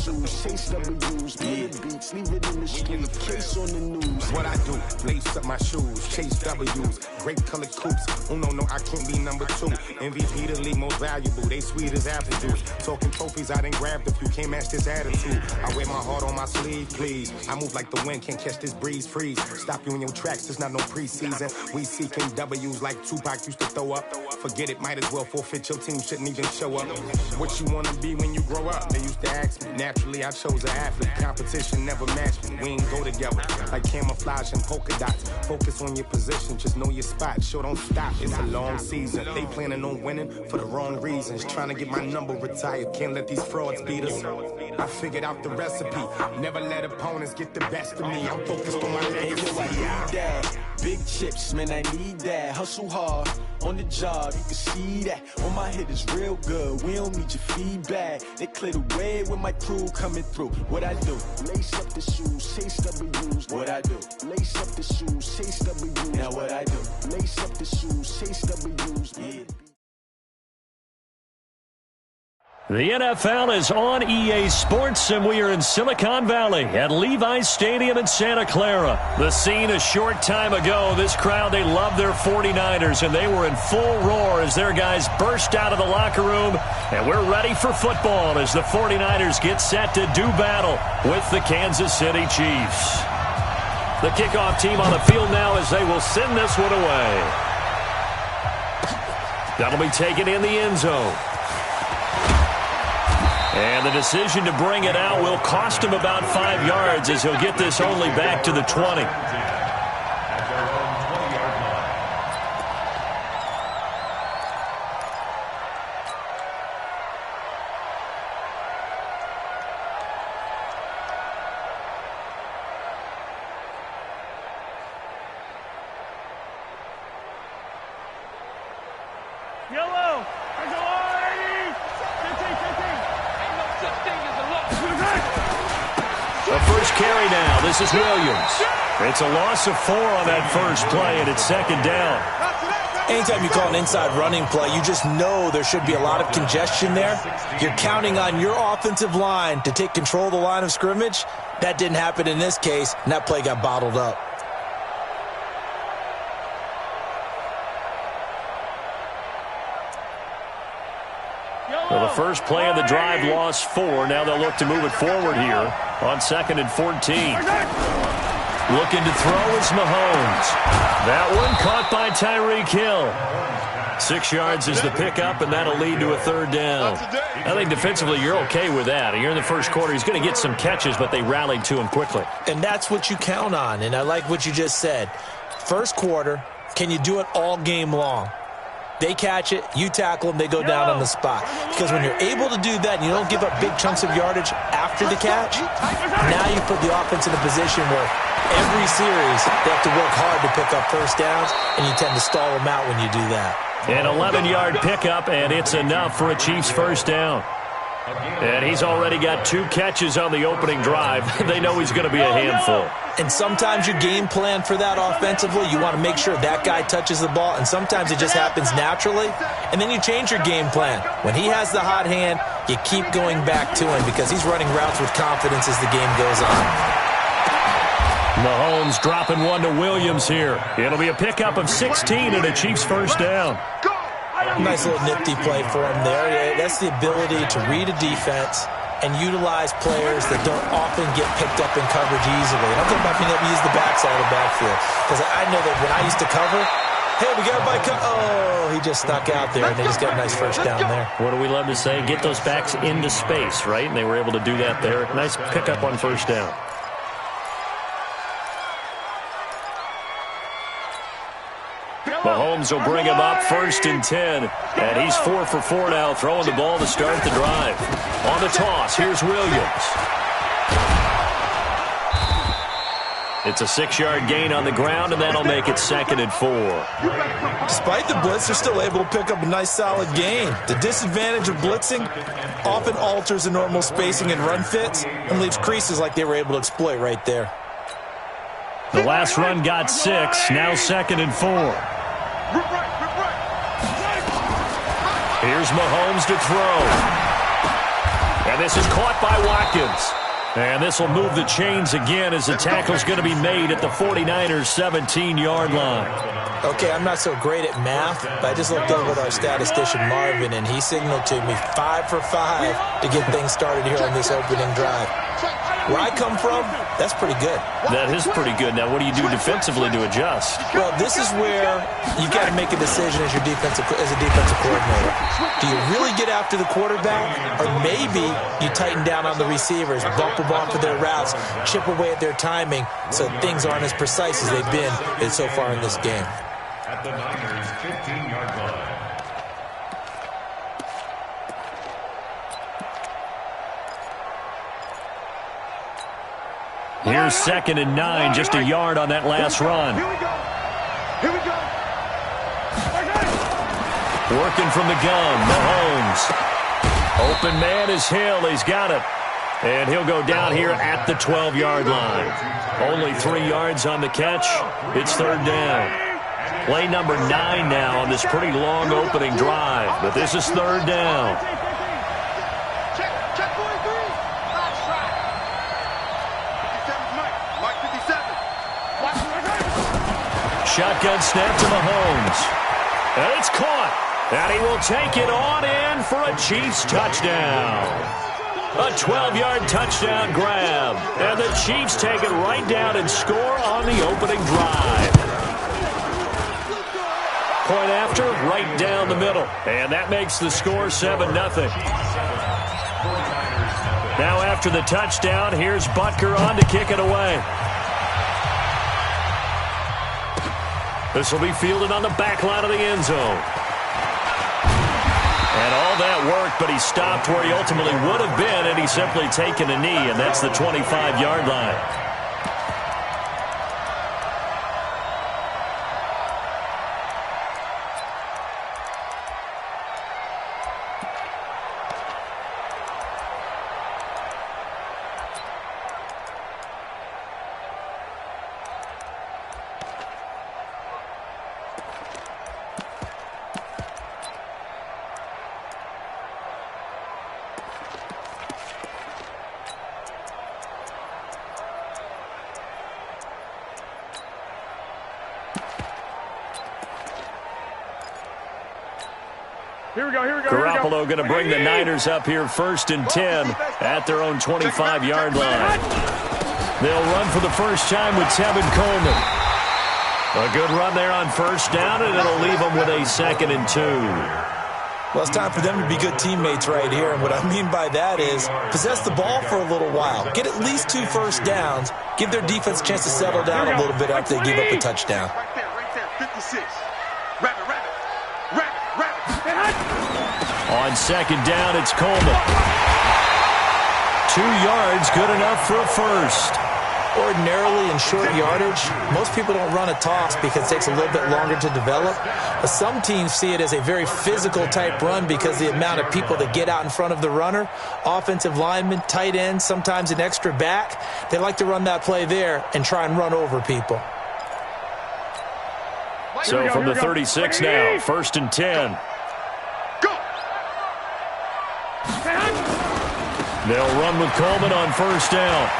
shoes, chase W's, get the beats, leave it in the street, case on the news. What I do, lace up my shoes, chase W's, great colored coops. Oh no, I can't be number 2. MVP the league most valuable, they sweet as apple juice. Talking trophies, I done grabbed a few, can't match this attitude. I wear my heart on my sleeve, please. I move like the wind, can't catch this breeze, freeze. Stop you in your tracks, there's not no preseason. We seeking W's like Tupac used to throw up. Forget it, might as well forfeit, your team shouldn't even show up. What you wanna be when you grow up? They used to ask me. Naturally, I chose an athlete. Competition never matched me. We ain't go together like camouflage and polka dots. Focus on your position, just know your spot. Sure, don't stop, it's a long season. They planning on winning for the wrong reasons. Trying to get my number retired, can't let these frauds beat us. I figured out the recipe. Never let opponents get the best of me. I'm focused on my legacy. Big chips, man, I need that. Hustle hard on the job, you can see that. On my hit is real good, we don't need your feedback. They clear the way with my crew coming through. What I do? Lace up the shoes, chase W's. What I do? Lace up the shoes, chase W's. Now what I do? Lace up the shoes, chase W's. Yeah. The NFL is on EA Sports, and we are in Silicon Valley at Levi's Stadium in Santa Clara. The scene a short time ago. This crowd, they love their 49ers, and they were in full roar as their guys burst out of the locker room. And we're ready for football as the 49ers get set to do battle with the Kansas City Chiefs. The kickoff team on the field now as they will send this one away. That'll be taken in the end zone. And the decision to bring it out will cost him about 5 yards as he'll get this only back to the 20. Yellow! The first carry now. This is Williams. It's a loss of 4 on that first play, and it's second down. Anytime you call an inside running play, you just know there should be a lot of congestion there. You're counting on your offensive line to take control of the line of scrimmage. That didn't happen in this case, and that play got bottled up. Well, the first play of the drive lost 4. Now they'll look to move it forward here on 2nd and 14. Looking to throw is Mahomes. That one caught by Tyreek Hill. 6 yards is the pickup, and that'll lead to a third down. I think defensively you're okay with that. Here in the first quarter, he's going to get some catches, but they rallied to him quickly. And that's what you count on, and I like what you just said. First quarter, can you do it all game long? They catch it, you tackle them, they go down on the spot. Because when you're able to do that and you don't give up big chunks of yardage after the catch, now you put the offense in a position where every series they have to work hard to pick up first downs, and you tend to stall them out when you do that. An 11-yard pickup, and it's enough for a Chiefs first down. And he's already got 2 catches on the opening drive. They know he's going to be a handful. And sometimes you game plan for that offensively. You want to make sure that guy touches the ball, and sometimes it just happens naturally. And then you change your game plan. When he has the hot hand, you keep going back to him because he's running routes with confidence as the game goes on. Mahomes dropping one to Williams here. It'll be a pickup of 16 and a Chiefs first down. Nice little nifty play for him there. That's the ability to read a defense and utilize players that don't often get picked up in coverage easily. And I'm talking about being able to use the backside of the backfield. Because I know that when I used to cover, hey, we got by oh, he just snuck out there, and they just got a nice first down there. What do we love to say? Get those backs into space, right? And they were able to do that there. Nice pickup on first down. Mahomes will bring him up 1st and 10. And he's 4 for 4 now, throwing the ball to start the drive. On the toss, here's Williams. It's a 6-yard gain on the ground, and that'll make it 2nd and 4. Despite the blitz, they're still able to pick up a nice, solid gain. The disadvantage of blitzing often alters the normal spacing and run fits and leaves creases like they were able to exploit right there. The last run got 6, now 2nd and 4. Here's Mahomes to throw. And this is caught by Watkins. And this will move the chains again as the tackle's going to be made at the 49ers' 17-yard line. Okay, I'm not so great at math, but I just looked over at our statistician, Marvin, and he signaled to me 5 for 5 to get things started here on this opening drive. Where I come from, that's pretty good. That is pretty good. Now, what do you do defensively to adjust? Well, this is where you've got to make a decision as a defensive coordinator. Do you really get after the quarterback, or maybe you tighten down on the receivers, bump them off of their routes, chip away at their timing, so things aren't as precise as they've been so far in this game. At the Niners' 15-yard line. Here's 2nd and 9, just a yard on that last run. Here we go. Here we go. Working from the gun, Mahomes. Open man is Hill. He's got it. And he'll go down here at the 12-yard line. Only 3 yards on the catch. It's 3rd down. Play number 9 now on this pretty long opening drive. But this is 3rd down. Shotgun snap to Mahomes. And it's caught. And he will take it on in for a Chiefs touchdown. A 12-yard touchdown grab. And the Chiefs take it right down and score on the opening drive. Point after, right down the middle. And that makes the score 7-0. Now after the touchdown, here's Butker on to kick it away. This will be fielded on the back line of the end zone. And all that work, but he stopped where he ultimately would have been, and he's simply taken a knee, and that's the 25-yard line. Garoppolo going to bring the Niners up here 1st and 10 at their own 25-yard line. They'll run for the first time with Tevin Coleman. A good run there on 1st down, and it'll leave them with a 2nd and 2. Well, it's time for them to be good teammates right here, and what I mean by that is possess the ball for a little while. Get at least 2 first downs. Give their defense a chance to settle down a little bit after they give up a touchdown. Right there, 56. Rabbit. On 2nd down, it's Coleman. 2 yards, good enough for a first. Ordinarily in short yardage, most people don't run a toss because it takes a little bit longer to develop. But some teams see it as a very physical type run because the amount of people that get out in front of the runner, offensive linemen, tight ends, sometimes an extra back, they like to run that play there and try and run over people. So from the 36 now, 1st and 10. They'll run with Coleman on 1st down.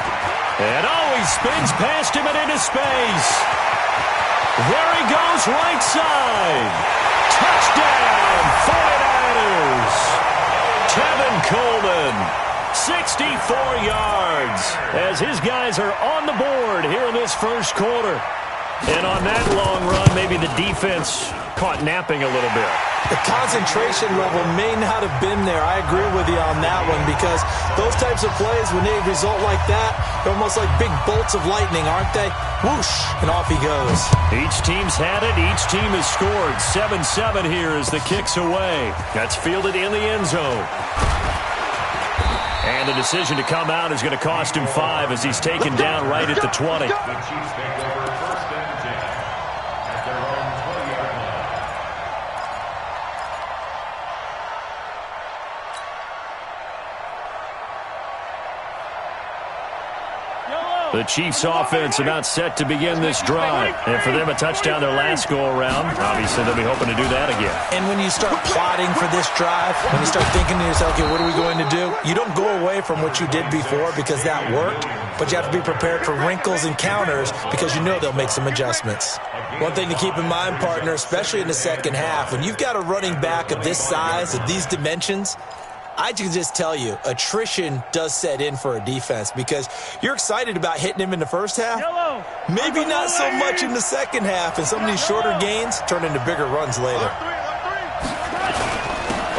And he spins past him and into space. There he goes, right side. Touchdown, 49ers. Tevin Coleman, 64 yards, as his guys are on the board here in this first quarter. And on that long run, maybe the defense caught napping a little bit. The concentration level may not have been there. I agree with you on that one because those types of plays, when they result like that, they're almost like big bolts of lightning, aren't they? Whoosh, and off he goes. Each team's had it. Each team has scored. 7-7 here as the kick's away. That's fielded in the end zone. And the decision to come out is going to cost him 5 as he's taken down right at the 20. The Chiefs offense about set to begin this drive. And for them, a touchdown their last go-around. Obviously, they'll be hoping to do that again. And when you start plotting for this drive, when you start thinking to yourself, okay, what are we going to do? You don't go away from what you did before because that worked, but you have to be prepared for wrinkles and counters because you know they'll make some adjustments. One thing to keep in mind, partner, especially in the second half, when you've got a running back of this size, of these dimensions, I can just tell you, attrition does set in for a defense because you're excited about hitting him in the first half. Maybe not so much in the second half, and some of these shorter gains turn into bigger runs later.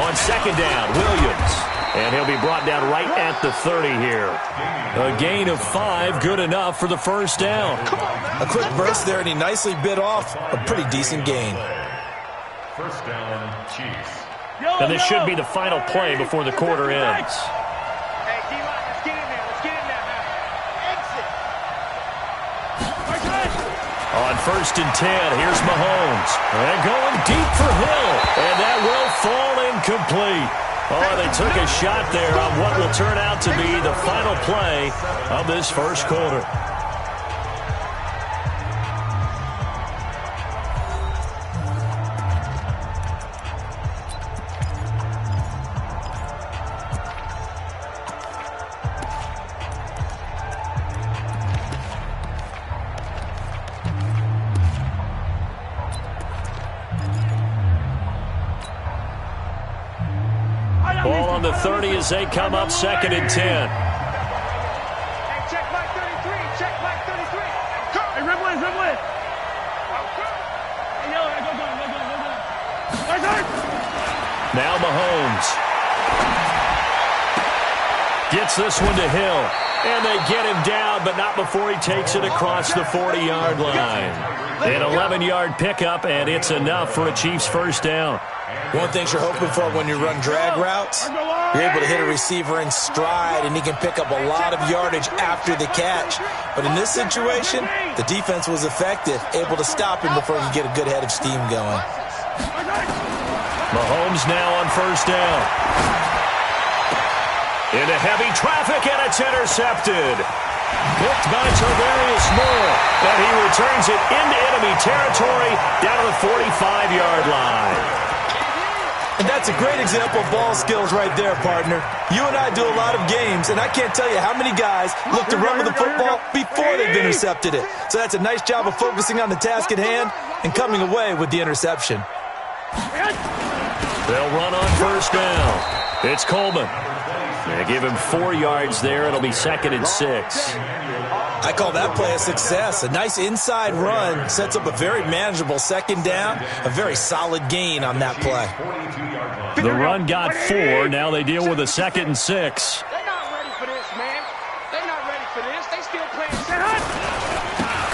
On second down, Williams. And he'll be brought down right at the 30 here. A gain of 5, good enough for the first down. A quick burst there, and he nicely bit off a pretty decent gain. First down, Chiefs. And this should be the final play before the quarter ends. Hey, D-line, let's get in there. Let's get in there, man. Exit. On first and 10, here's Mahomes. And going deep for Hill. And that will fall incomplete. Oh, they took a shot there on what will turn out to be the final play of this first quarter. Ball on the 30 as they come up second and 10. Hey, check Mike 33. Check Mike 33. Hey, red one. Hey, yo, go. Now Mahomes. Gets this one to Hill. And they get him down, but not before he takes it across the 40-yard line. An 11-yard pickup, and it's enough for a Chiefs first down. One thing you're hoping for when you run drag routes, you're able to hit a receiver in stride, and he can pick up a lot of yardage after the catch. But in this situation, the defense was effective, able to stop him before he could get a good head of steam going. Mahomes now on first down. Into heavy traffic, and it's intercepted. Picked by Tarvarius Moore, but he returns it into enemy territory down to the 45-yard line. And that's a great example of ball skills right there, partner. You and I do a lot of games, and I can't tell you how many guys look to run with the football before they've intercepted it. So that's a nice job of focusing on the task at hand and coming away with the interception. They'll run on first down. It's Coleman. They give him 4 yards there. It'll be second and 6. I call that play a success. A nice inside run sets up a very manageable second down. A very solid gain on that play. The run got 4. Now they deal with a second and 6. They're not ready for this, man. They're not ready for this. They still playing.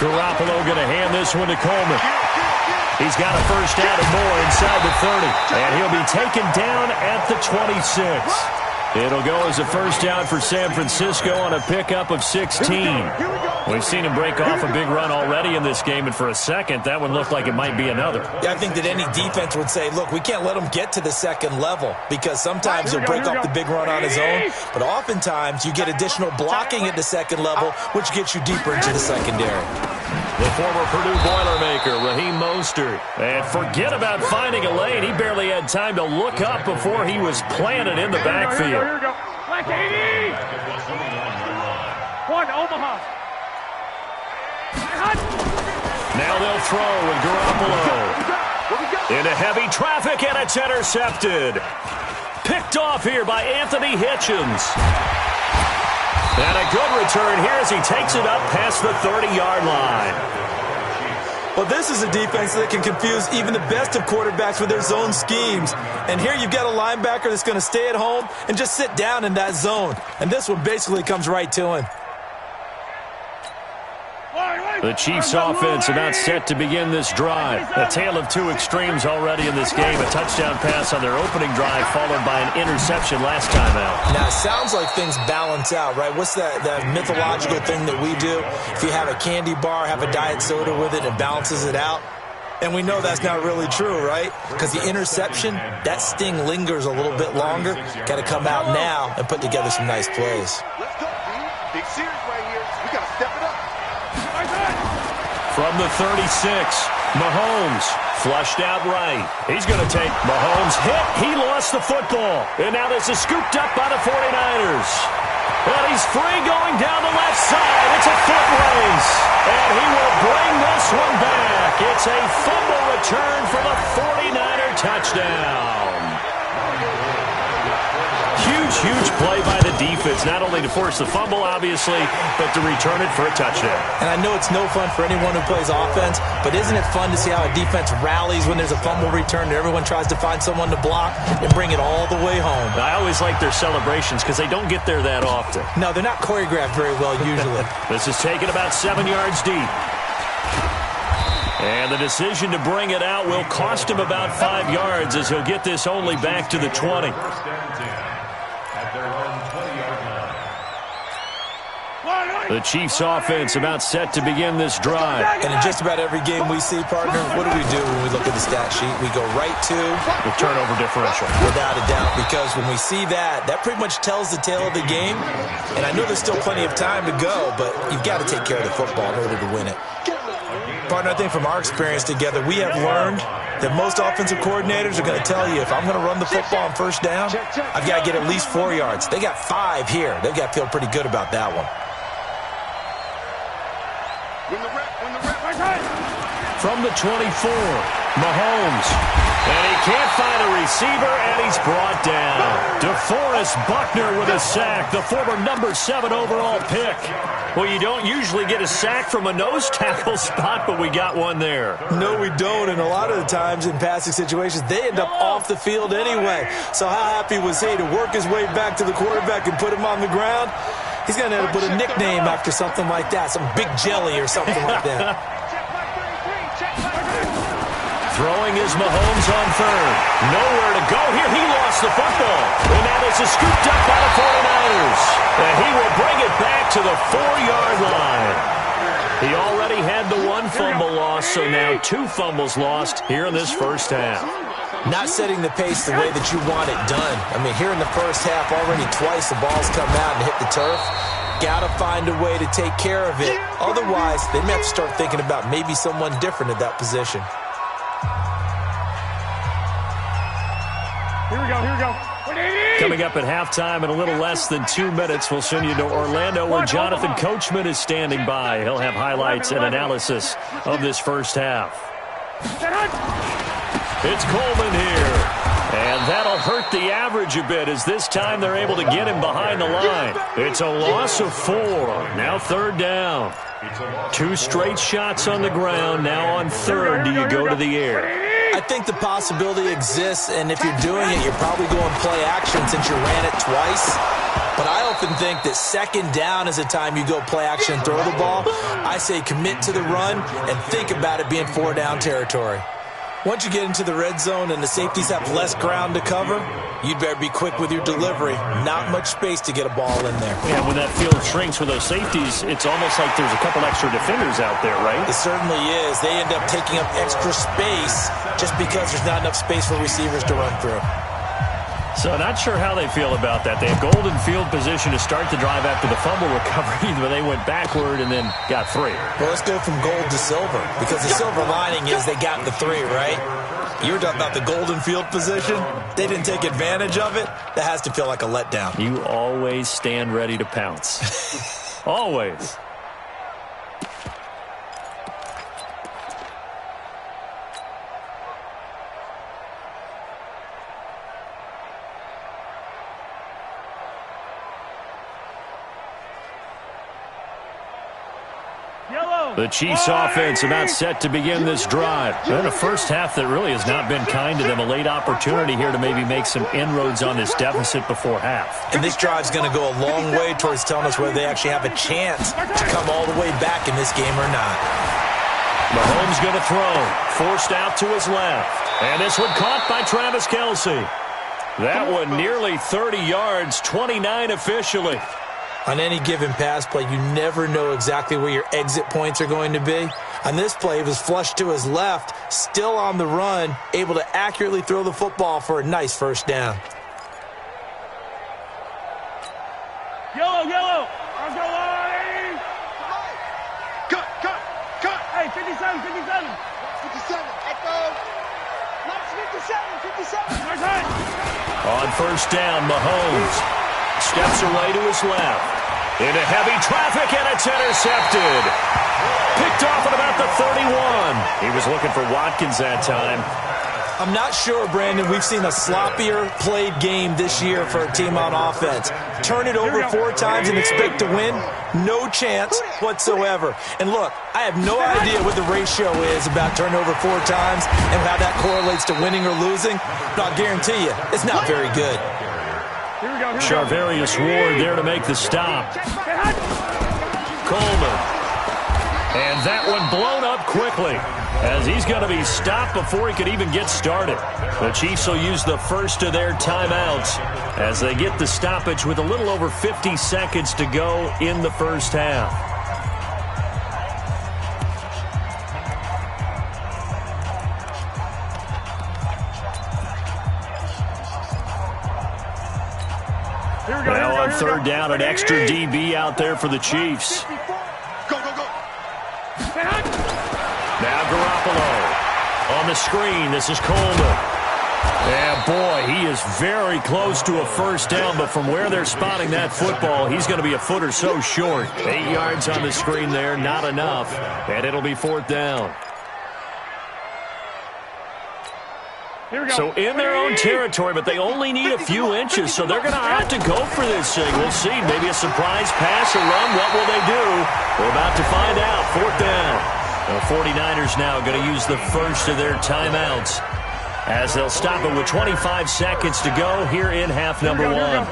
Garoppolo going to hand this one to Coleman. He's got a first down and more inside the 30. And he'll be taken down at the 26. It'll go as a first down for San Francisco on a pickup of 16. We've seen him break off a big run already in this game, and for a second, that one looked like it might be another. Yeah, I think that any defense would say, look, we can't let him get to the second level because sometimes he'll break off the big run on his own, but oftentimes you get additional blocking at the second level, which gets you deeper into the secondary. The former Purdue Boilermaker, Raheem Mostert. And forget about finding a lane. He barely had time to look up before he was planted in the backfield. Here we go. Black 80. One, Omaha. Now they'll throw with Garoppolo. Into heavy traffic, and it's intercepted. Picked off here by Anthony Hitchens. And a good return here as he takes it up past the 30-yard line. Well, this is a defense that can confuse even the best of quarterbacks with their zone schemes. And here you've got a linebacker that's going to stay at home and just sit down in that zone. And this one basically comes right to him. The Chiefs offense about set to begin this drive. A tale of two extremes already in this game. A touchdown pass on their opening drive followed by an interception last time out. Now, it sounds like things balance out, right? What's that mythological thing that we do? If you have a candy bar, have a diet soda with it, it balances it out. And we know that's not really true, right? Because the interception, that sting lingers a little bit longer. Got to come out now and put together some nice plays. Let's go, B. Big series right here. We got to step it up. From the 36, Mahomes flushed out right. He's going to take Mahomes hit. He lost the football. And now this is scooped up by the 49ers. And he's free going down the left side. It's a foot race. And he will bring this one back. It's a fumble return for the 49er touchdown. Huge play by the defense, not only to force the fumble, obviously, but to return it for a touchdown. And I know it's no fun for anyone who plays offense, but isn't it fun to see how a defense rallies when there's a fumble return and everyone tries to find someone to block and bring it all the way home? I always like their celebrations because they don't get there that often. No, they're not choreographed very well usually. This is taken about 7 yards deep. And the decision to bring it out will cost him about 5 yards as he'll get this only back to the 20. The Chiefs offense about set to begin this drive. And in just about every game we see, partner, what do when we look at the stat sheet? We go right to the turnover differential. Without a doubt, because when we see that pretty much tells the tale of the game. And I know there's still plenty of time to go, but you've got to take care of the football in order to win it. Partner, I think from our experience together, we have learned that most offensive coordinators are going to tell you, if I'm going to run the football on first down, I've got to get at least 4 yards. They got 5 here. They've got to feel pretty good about that one. From the 24, Mahomes. And he can't find a receiver, and he's brought down. DeForest Buckner with a sack, the former number 7 overall pick. Well, you don't usually get a sack from a nose tackle spot, but we got one there. No, we don't, and a lot of the times in passing situations, they end up off the field anyway. So how happy was he to work his way back to the quarterback and put him on the ground? He's going to end up with a nickname after something like that, some Big Jelly or something like that. Throwing is Mahomes on third. Nowhere to go here. He lost the football. And now this is scooped up by the 49ers. And he will bring it back to the 4-yard line. He already had the 1 fumble loss, so now 2 fumbles lost here in this first half. Not setting the pace the way that you want it done. I mean, here in the first half, already twice the ball's come out and hit the turf. Got to find a way to take care of it. Otherwise, they may have to start thinking about maybe someone different at that position. Here we go. Coming up at halftime in a little less than 2 minutes, we'll send you to Orlando where Jonathan Coachman is standing by. He'll have highlights and analysis of this first half. It's Coleman here. And that'll hurt the average a bit as this time they're able to get him behind the line. It's a loss of 4. Now 3rd down. 2 straight shots on the ground. Now on 3rd, do you go to the air? I think the possibility exists, and if you're doing it, you're probably going play action since you ran it twice. But I often think that 2nd down is the time you go play action and throw the ball. I say commit to the run and think about it being 4-down territory. Once you get into the red zone and the safeties have less ground to cover, you'd better be quick with your delivery. Not much space to get a ball in there. Yeah, when that field shrinks with those safeties, it's almost like there's a couple extra defenders out there, right? It certainly is. They end up taking up extra space just because there's not enough space for receivers to run through. So not sure how they feel about that. They have golden field position to start the drive after the fumble recovery, but they went backward and then got 3. Well, let's go from gold to silver, because the silver lining is they got the 3, right? You were talking about the golden field position. They didn't take advantage of it. That has to feel like a letdown. You always stand ready to pounce. Always. The Chiefs offense about set to begin this drive. And a first half that really has not been kind to them. A late opportunity here to maybe make some inroads on this deficit before half. And this drive's going to go a long way towards telling us whether they actually have a chance to come all the way back in this game or not. Mahomes going to throw. Forced out to his left. And this one caught by Travis Kelce. That one nearly 30 yards, 29 officially. On any given pass play, you never know exactly where your exit points are going to be. On this play, he was flushed to his left, still on the run, able to accurately throw the football for a nice first down. Yellow. Let's go, Lonnie. Cut. Hey, 57, 57. 57. Echo. Nice 57, 57. On first down, Mahomes steps away to his left. Into heavy traffic, and it's intercepted. Picked off at about the 31. He was looking for Watkins that time. I'm not sure, Brandon, we've seen a sloppier played game this year for a team on offense. Turn it over 4 times and expect to win? No chance whatsoever. And look, I have no idea what the ratio is about turnover 4 times and how that correlates to winning or losing, but I'll guarantee you, it's not very good. Charvarius Ward there to make the stop. Coleman. And that one blown up quickly, as he's going to be stopped before he could even get started. The Chiefs will use the first of their timeouts as they get the stoppage with a little over 50 seconds to go in the first half. Now on third down, an extra DB out there for the Chiefs. Now Garoppolo on the screen. This is Coleman. Yeah, boy, he is very close to a first down, but from where they're spotting that football, he's going to be a foot or so short. 8 yards on the screen there, not enough, and it'll be fourth down. So in their own territory, but they only need a few inches, so they're going to have to go for this thing. We'll see. Maybe a surprise pass or run. What will they do? We're about to find out. Fourth down. The 49ers now going to use the first of their timeouts as they'll stop it with 25 seconds to go here in half number 1. On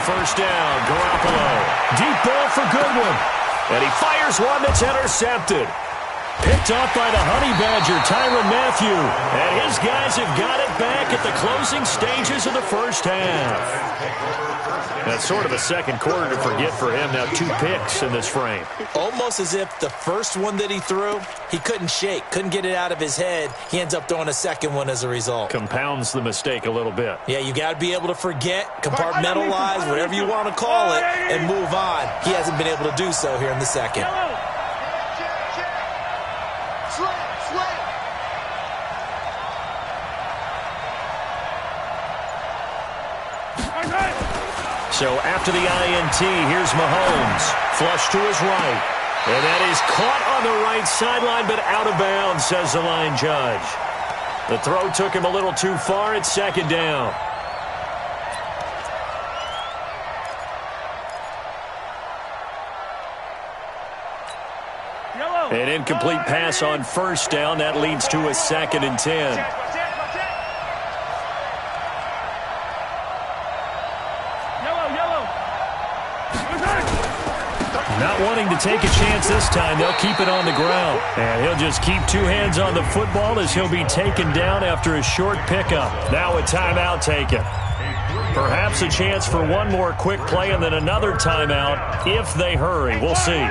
first down, Garoppolo. Deep ball for Goodwin. And he fires one that's intercepted. Picked off by the Honey Badger, Tyrann Mathieu. And his guys have got it back at the closing stages of the first half. That's sort of a second quarter to forget for him. Now 2 picks in this frame. Almost as if the first one that he threw, he couldn't shake, couldn't get it out of his head. He ends up throwing a second one as a result. Compounds the mistake a little bit. Yeah, you got to be able to forget, compartmentalize, whatever you want to call it, and move on. He hasn't been able to do so here in the second. So after the INT, here's Mahomes. Flush to his right. And that is caught on the right sideline, but out of bounds, says the line judge. The throw took him a little too far. It's second down. An incomplete pass on first down. That leads to a 2nd and 10. Not wanting to take a chance this time, they'll keep it on the ground. And he'll just keep 2 hands on the football as he'll be taken down after a short pickup. Now a timeout taken. Perhaps a chance for one more quick play and then another timeout if they hurry. We'll see.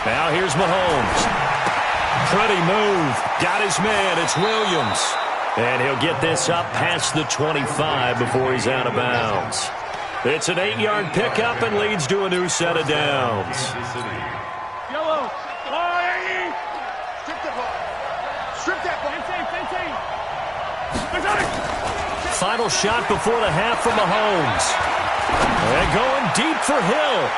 Now here's Mahomes. Pretty move. Got his man. It's Williams. And he'll get this up past the 25 before he's out of bounds. It's an 8-yard pickup and leads to a new set of downs. Final shot before the half from Mahomes. And going deep for Hill.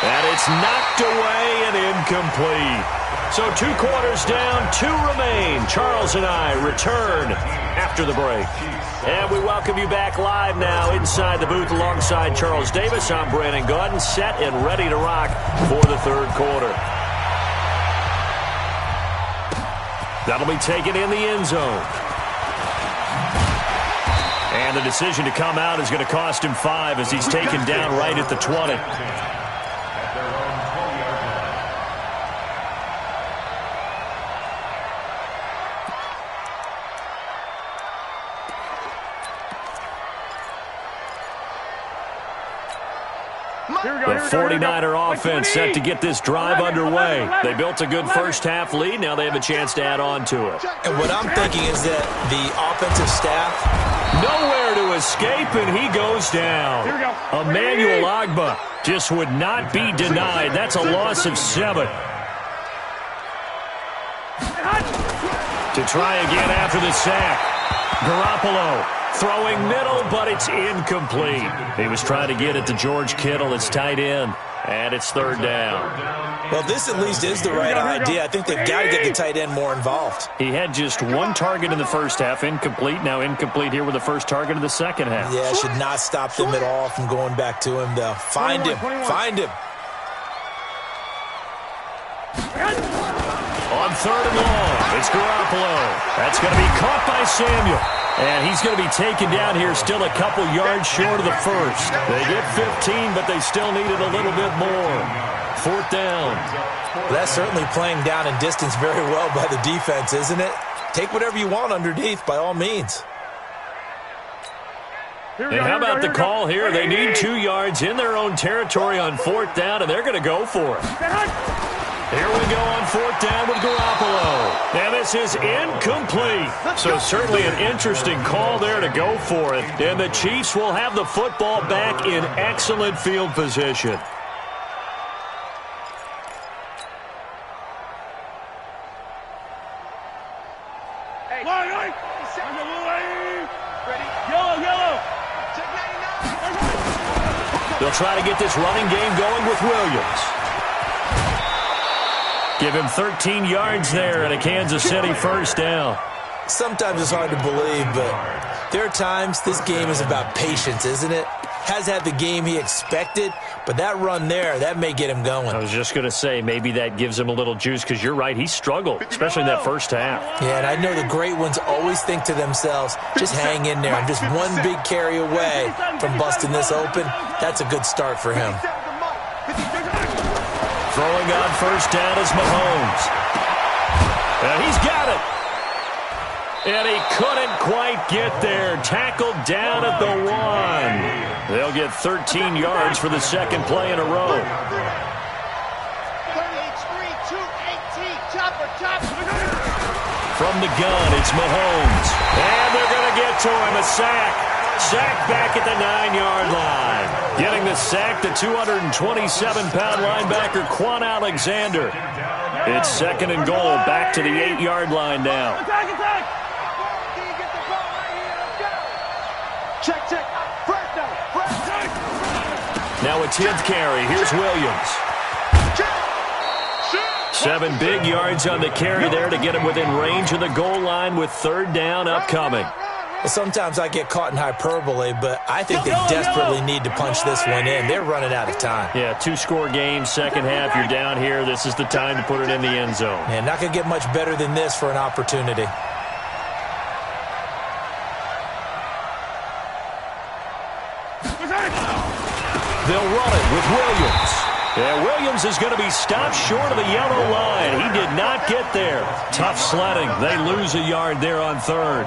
And it's knocked away and incomplete. So 2 quarters down, 2 remain. Charles and I return after the break. And we welcome you back live now inside the booth alongside Charles Davis. I'm Brandon Gaudin, set and ready to rock for the third quarter. That'll be taken in the end zone. And the decision to come out is going to cost him 5 as he's taken down right at the 20. The 49er offense set to get this drive underway. They built a good first-half lead. Now they have a chance to add on to it. And what I'm thinking is that the offensive staff... Nowhere to escape, and he goes down. Emmanuel Ogbah just would not be denied. That's a loss of 7. To try again after the sack. Garoppolo throwing middle, but it's incomplete. He was trying to get it to George Kittle, his tight end, and it's 3rd down. Well, this at least is the right idea. I think they've got to get the tight end more involved. He had just 1 target in the first half, incomplete. Now incomplete here with the first target of the second half. Yeah, should not stop them at all from going back to him, though. Find him. Find him. On 3rd and long, it's Garoppolo. That's going to be caught by Samuel. And he's going to be taken down here still a couple yards short of the first. They get 15, but they still needed a little bit more. 4th down. Well, that's certainly playing down and distance very well by the defense, isn't it? Take whatever you want underneath, by all means. And how about the call here? They need 2 yards in their own territory on 4th down, and they're going to go for it. Here we go on 4th down with Garoppolo. And this is incomplete. So certainly an interesting call there to go for it. And the Chiefs will have the football back in excellent field position. They'll try to get this running game going with Williams. Give him 13 yards there and a Kansas City 1st down. Sometimes it's hard to believe, but there are times this game is about patience, isn't it? Has had the game he expected, but that run there, that may get him going. I was just going to say, maybe that gives him a little juice, because you're right, he struggled, especially in that first half. Yeah, and I know the great ones always think to themselves, just hang in there. I'm just one big carry away from busting this open. That's a good start for him. Throwing on 1st down is Mahomes. And he's got it. And he couldn't quite get there. Tackled down at the 1. They'll get 13 yards for the 2nd play in a row. From the gun, it's Mahomes. And they're going to get to him. A sack. Sack back at the 9-yard line. Getting the sack, the 227-pound linebacker, Quan Alexander. It's 2nd and goal, back to the 8-yard line now. Now a 10th carry. Here's Williams. 7 big yards on the carry there to get him within range of the goal line with 3rd down upcoming. Sometimes I get caught in hyperbole, but I think they desperately need to punch this one in. They're running out of time. Yeah, 2-score game, second half, you're down here. This is the time to put it in the end zone. Man, not going to get much better than this for an opportunity. They'll run it with Williams. Yeah, Williams is going to be stopped short of the yellow line. He did not get there. Tough sledding. They lose a yard there on 3rd.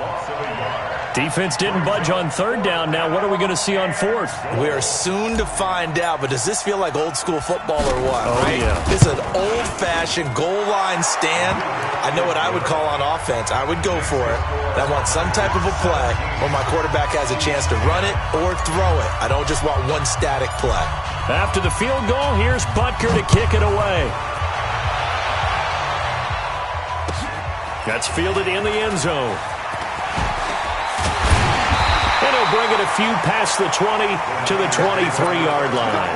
Defense didn't budge on 3rd down. Now what are we going to see on 4th? We are soon to find out, but does this feel like old school football or what? Oh, right? Yeah. This is an old-fashioned goal line stand. I know what I would call on offense. I would go for it. And I want some type of a play where my quarterback has a chance to run it or throw it. I don't just want one static play. After the field goal, here's Butker to kick it away. That's fielded in the end zone. And he'll bring it a few past the 20 to the 23-yard line.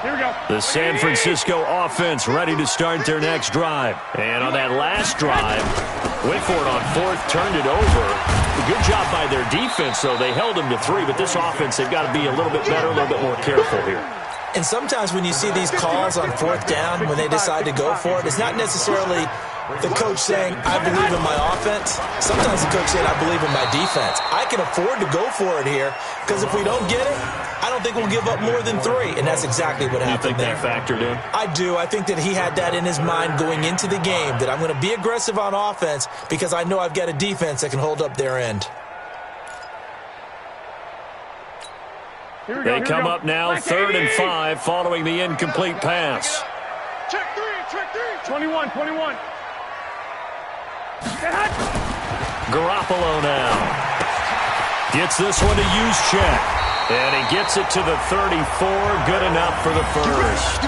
Here we go. The San Francisco offense ready to start their next drive. And on that last drive, went for it on 4th, turned it over. Good job by their defense, though. They held them to 3, but this offense, they've got to be a little bit better, a little bit more careful here. And sometimes when you see these calls on 4th down, when they decide to go for it, it's not necessarily the coach saying, I believe in my offense. Sometimes the coach saying, I believe in my defense. I can afford to go for it here, because if we don't get it, I don't think we'll give up more than 3. And that's exactly what happened there. You think that factored in? I do. I think that he had that in his mind going into the game, that I'm going to be aggressive on offense because I know I've got a defense that can hold up their end. They come up now 3rd and 5 following the incomplete pass. Check three. 21. Garoppolo now. Gets this one to use check. And he gets it to the 34. Good enough for the first.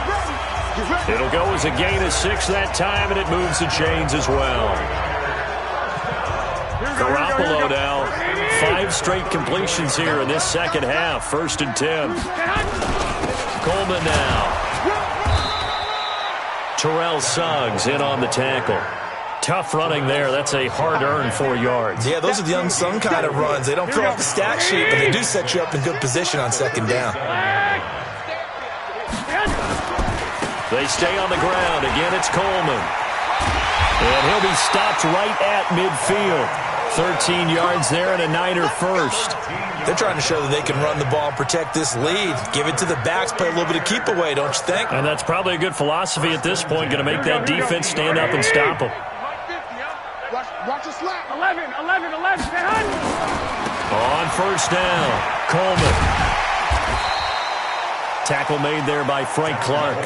It'll go as a gain of 6 that time, and it moves the chains as well. Garoppolo now. 5 straight completions here in this second half. 1st and 10. Coleman now. Terrell Suggs in on the tackle. Tough running there. That's a hard-earned 4 yards. Yeah, those are the unsung kind of runs. They don't fill off the stat sheet, but they do set you up in good position on 2nd down. They stay on the ground. Again, it's Coleman. And he'll be stopped right at midfield. 13 yards there and a Niner first. They're trying to show that they can run the ball, protect this lead. Give it to the backs, play a little bit of keep away, don't you think? And that's probably a good philosophy at this point, going to make that defense stand up and stop them. Watch the slap. 11. On 1st down, Coleman. Tackle made there by Frank Clark.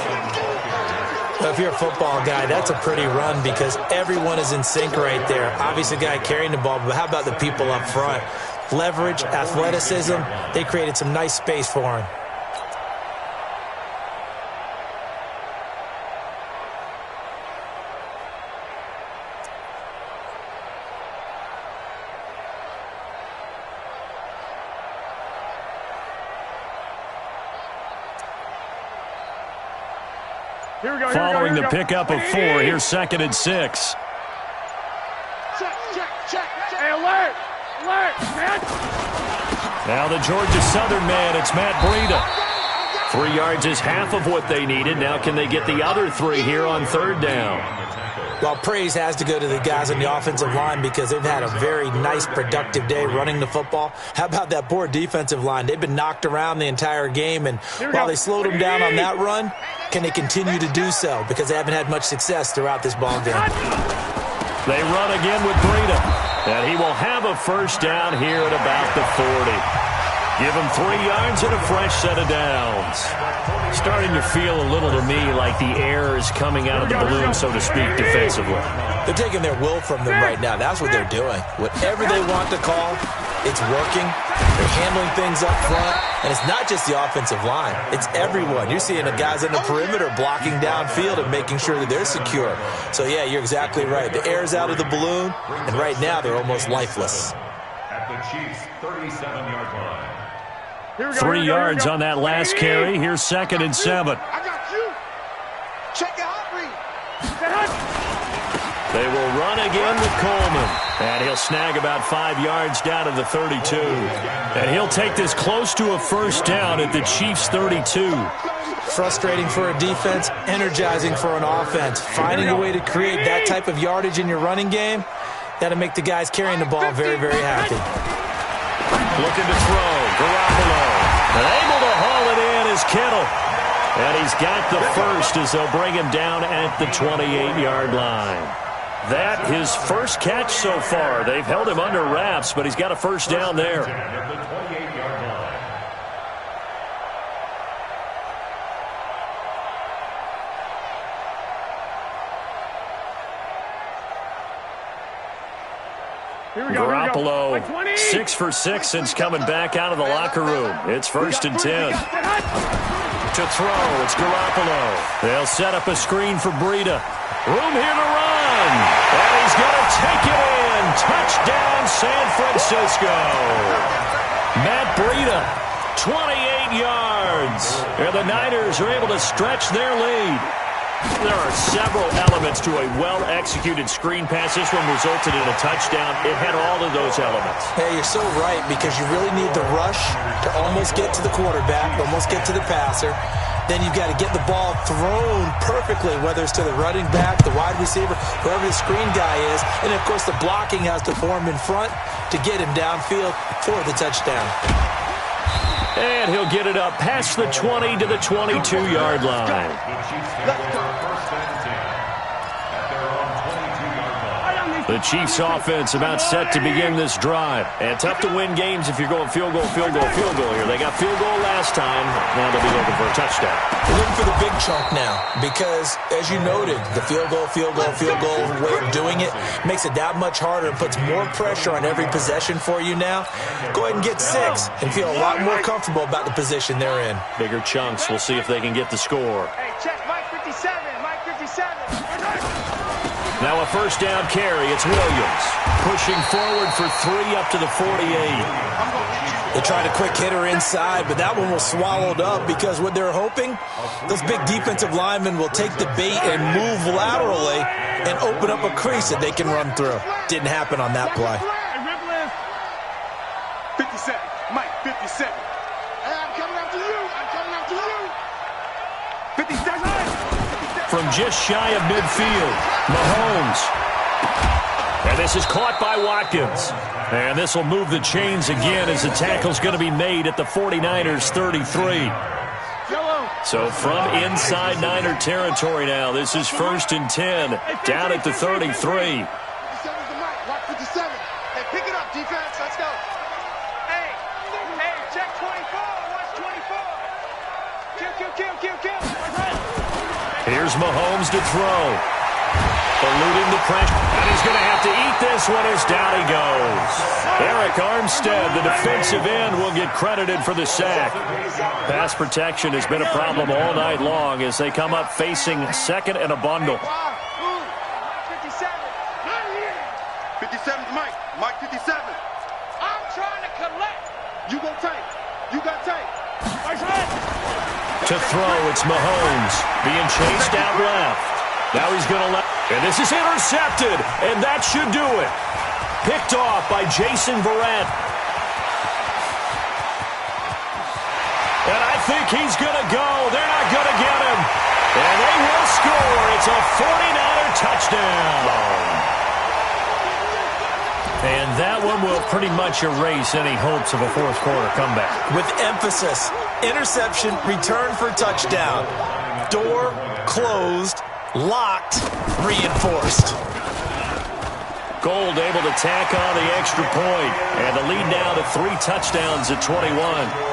If you're a football guy, that's a pretty run because everyone is in sync right there. Obviously, the guy carrying the ball, but how about the people up front? Leverage, athleticism, they created some nice space for him. Following the pickup of 4, here's 2nd and 6. Check. Hey, alert, man. Now the Georgia Southern man, it's Matt Breida. 3 yards is half of what they needed. Now can they get the other 3 here on 3rd down? Well, praise has to go to the guys on the offensive line because they've had a very nice, productive day running the football. How about that poor defensive line? They've been knocked around the entire game, and while they slowed them down on that run, can they continue to do so? Because they haven't had much success throughout this ball game. They run again with Breida, and he will have a 1st down here at about the 40. Give him 3 yards and a fresh set of downs. Starting to feel a little to me like the air is coming out of the balloon, so to speak, defensively. They're taking their will from them right now. That's what they're doing. Whatever they want to call, it's working. They're handling things up front. And it's not just the offensive line. It's everyone. You're seeing the guys in the perimeter blocking downfield and making sure that they're secure. So, yeah, you're exactly right. The air's out of the balloon, and right now they're almost lifeless. At the Chiefs' 37-yard line. 3 yards on that last carry. Here's 2nd and 7. I got you. Check your hot read. They will run again with Coleman. And he'll snag about 5 yards down to the 32. And he'll take this close to a 1st down at the Chiefs' 32. Frustrating for a defense, energizing for an offense. Finding a way to create that type of yardage in your running game, that'll make the guys carrying the ball very, very happy. Looking to throw, Garoppolo. And able to haul it in is Kittle. And he's got the first as they'll bring him down at the 28-yard line. That his first catch so far. They've held him under wraps, but he's got a 1st down there. Garoppolo, 6 for 6 since coming back out of the locker room. It's 1st and 10. To throw, it's Garoppolo. They'll set up a screen for Breida. Room here to run. And he's going to take it in. Touchdown, San Francisco. Matt Breida, 28 yards. And the Niners are able to stretch their lead. There are several elements to a well-executed screen pass. This one resulted in a touchdown. It had all of those elements. Hey, you're so right because you really need the rush to almost get to the quarterback, almost get to the passer. Then you've got to get the ball thrown perfectly, whether it's to the running back, the wide receiver, whoever the screen guy is. And, of course, the blocking has to form in front to get him downfield for the touchdown. And he'll get it up past the 20 to the 22-yard line. The Chiefs offense about set to begin this drive. And tough to win games if you're going field goal, field goal, field goal here. They got field goal last time. Now they'll be looking for a touchdown. They're looking for the big chunk now because, as you noted, the field goal way of doing it makes it that much harder and puts more pressure on every possession for you now. Go ahead and get 6 and feel a lot more comfortable about the position they're in. Bigger chunks. We'll see if they can get the score. Hey, check Mike 57. Mike 57. Now a first down carry. It's Williams pushing forward for 3 up to the 48. They tried a quick hitter inside, but that one was swallowed up because what they're hoping, those big defensive linemen will take the bait and move laterally and open up a crease that they can run through. Didn't happen on that play. 57. Mike 57. Hey, I'm coming after you. I'm coming after you. 57. From just shy of midfield, Mahomes. And this is caught by Watkins. And this will move the chains again as the tackle's going to be made at the 49ers 33. So from inside Niner territory now, this is 1st and 10, down at the 33. 57's the Mike. Watch 57. Hey, pick it up, defense. Let's go. Hey, check 24. Watch 24. Kill. Here's Mahomes to throw. Eluding the pressure. And he's going to have to eat this one as down he goes. Eric Armstead, the defensive end, will get credited for the sack. Pass protection has been a problem all night long as they come up facing second and a bundle. 57's Mike. Mike 57. I'm trying to collect. You go tight. You got tight. To throw, it's Mahomes being chased out left. Now he's going to let, and this is intercepted, and that should do it. Picked off by Jason Verrett. And I think he's going to go. They're not going to get him. And they will score. It's a 49er touchdown. And that one will pretty much erase any hopes of a fourth quarter comeback. With emphasis, interception, return for touchdown. Door closed, locked, reinforced. Gold able to tack on the extra point. And the lead now to 3 touchdowns at 21.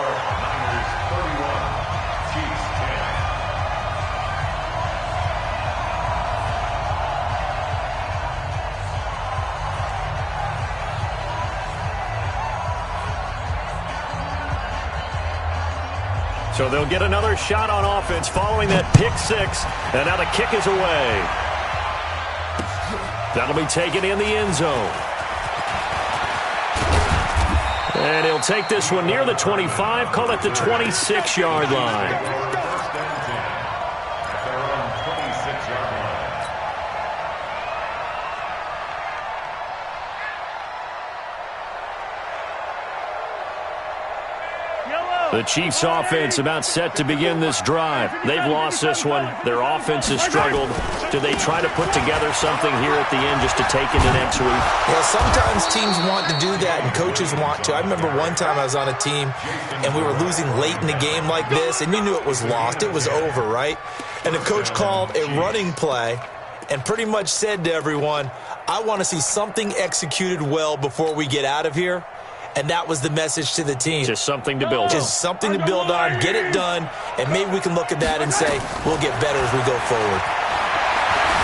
So they'll get another shot on offense following that pick 6. And now the kick is away. That'll be taken in the end zone. And he'll take this one near the 25, call it the 26-yard line. The Chiefs offense about set to begin this drive. They've lost this one. Their offense has struggled. Do they try to put together something here at the end just to take into next week? Well, sometimes teams want to do that and coaches want to. I remember one time I was on a team and we were losing late in the game like this and you knew it was lost. It was over, right? And the coach called a running play and pretty much said to everyone, I want to see something executed well before we get out of here. And that was the message to the team. Just something to build on. Just something to build on, get it done, and maybe we can look at that and say, we'll get better as we go forward.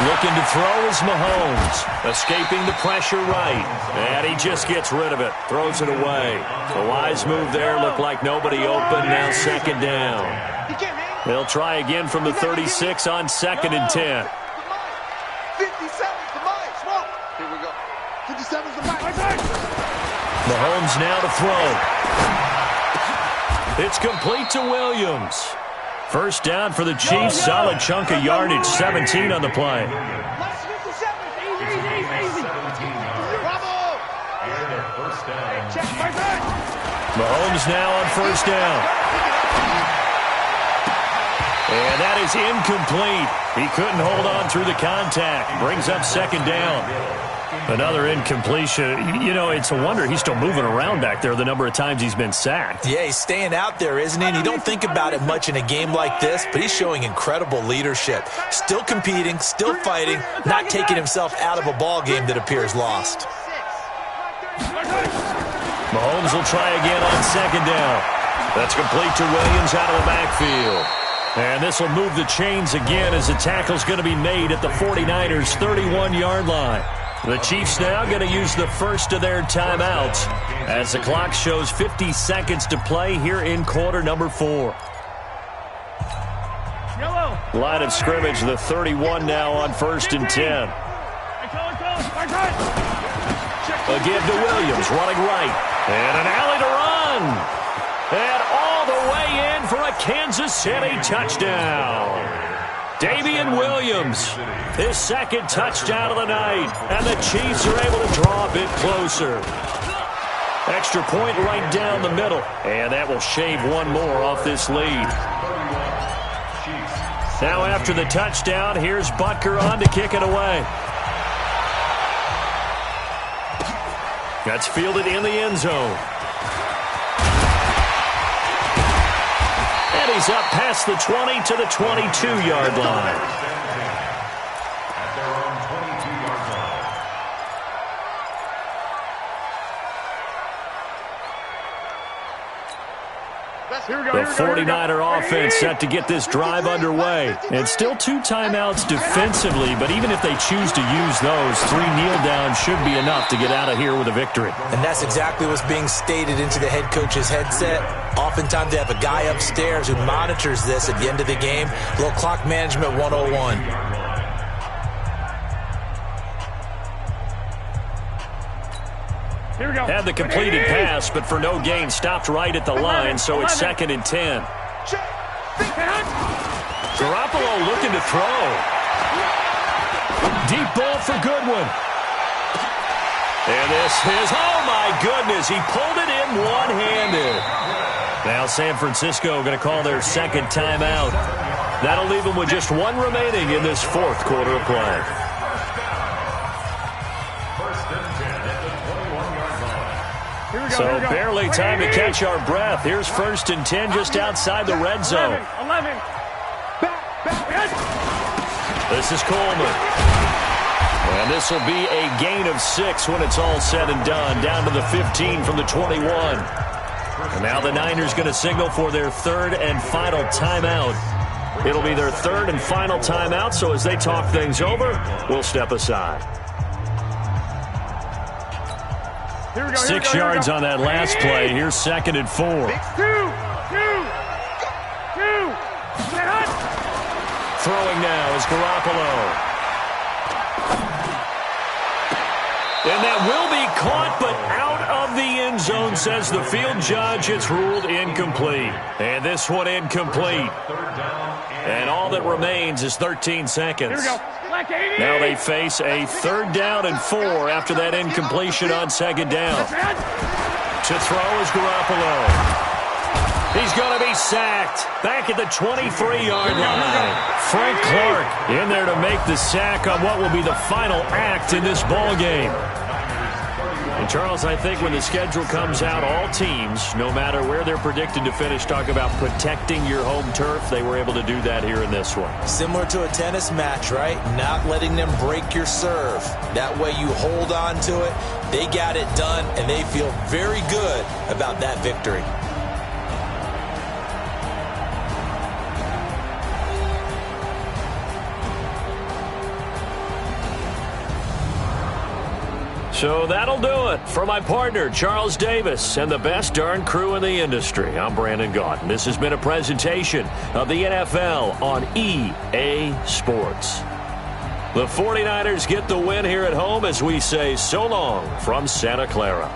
Looking to throw is Mahomes. Escaping the pressure right. And he just gets rid of it. Throws it away. The wise move there. Looked like nobody open. Now second down. They'll try again from the 36 on 2nd and 10. 57's the Mike. Smoke. Here we go. 57's the Mike. Mahomes now to throw. It's complete to Williams. First down for the Chiefs. Solid chunk of yardage. 17 on the play. Mahomes now on first down. And that is incomplete. He couldn't hold on through the contact. Brings up second down. Another incompletion. You know, it's a wonder he's still moving around back there the number of times he's been sacked. Yeah, he's staying out there, isn't he? And you don't think about it much in a game like this, but he's showing incredible leadership. Still competing, still fighting, not taking himself out of a ball game that appears lost. Mahomes will try again on second down. That's complete to Williams out of the backfield. And this will move the chains again as the tackle's going to be made at the 49ers' 31-yard line. The Chiefs now going to use the first of their timeouts as the clock shows 50 seconds to play here in quarter number 4. Line of scrimmage, the 31 now on 1st and 10. A give to Williams, running right. And an alley to run. And all the way in for a Kansas City touchdown. Damian Williams, his second touchdown of the night, and the Chiefs are able to draw a bit closer. Extra point right down the middle, and that will shave one more off this lead. Now after the touchdown, here's Butker on to kick it away. That's fielded in the end zone. And he's up past the 20 to the 22-yard line. At their own 22-yard line. The 49er offense set to get this drive underway. And still 2 timeouts defensively, but even if they choose to use those, 3 kneel downs should be enough to get out of here with a victory. And that's exactly what's being stated into the head coach's headset. Oftentimes they have a guy upstairs who monitors this at the end of the game. A little clock management 101. Had the completed pass, but for no gain, stopped right at the line, so it's 2nd and 10. Garoppolo looking to throw. Deep ball for Goodwin. And this is, oh my goodness, he pulled it in one-handed. Now San Francisco going to call their second timeout. That'll leave them with just 1 remaining in this 4th quarter of play. So barely time to catch our breath. Here's 1st and 10 just outside the red zone. 11. This is Coleman. And this will be a gain of 6 when it's all said and done. Down to the 15 from the 21. And now the Niners going to signal for their 3rd and final timeout. It'll be their 3rd and final timeout, so as they talk things over, we'll step aside. 6 yards on that last play. Here's 2nd and 4. Throwing now is Garoppolo. And that will be caught, but out of the end zone, says the field judge. It's ruled incomplete. And this one incomplete. And all that remains is 13 seconds. Now they face a 3rd down and 4 after that incompletion on 2nd down. To throw is Garoppolo. He's going to be sacked back at the 23-yard line. Frank Clark in there to make the sack on what will be the final act in this ball game. And Charles, I think when the schedule comes out, all teams, no matter where they're predicted to finish, talk about protecting your home turf. They were able to do that here in this one. Similar to a tennis match, right? Not letting them break your serve. That way you hold on to it. They got it done, and they feel very good about that victory. So that'll do it. For my partner, Charles Davis, and the best darn crew in the industry, I'm Brandon Gaudin. This has been a presentation of the NFL on EA Sports. The 49ers get the win here at home as we say so long from Santa Clara.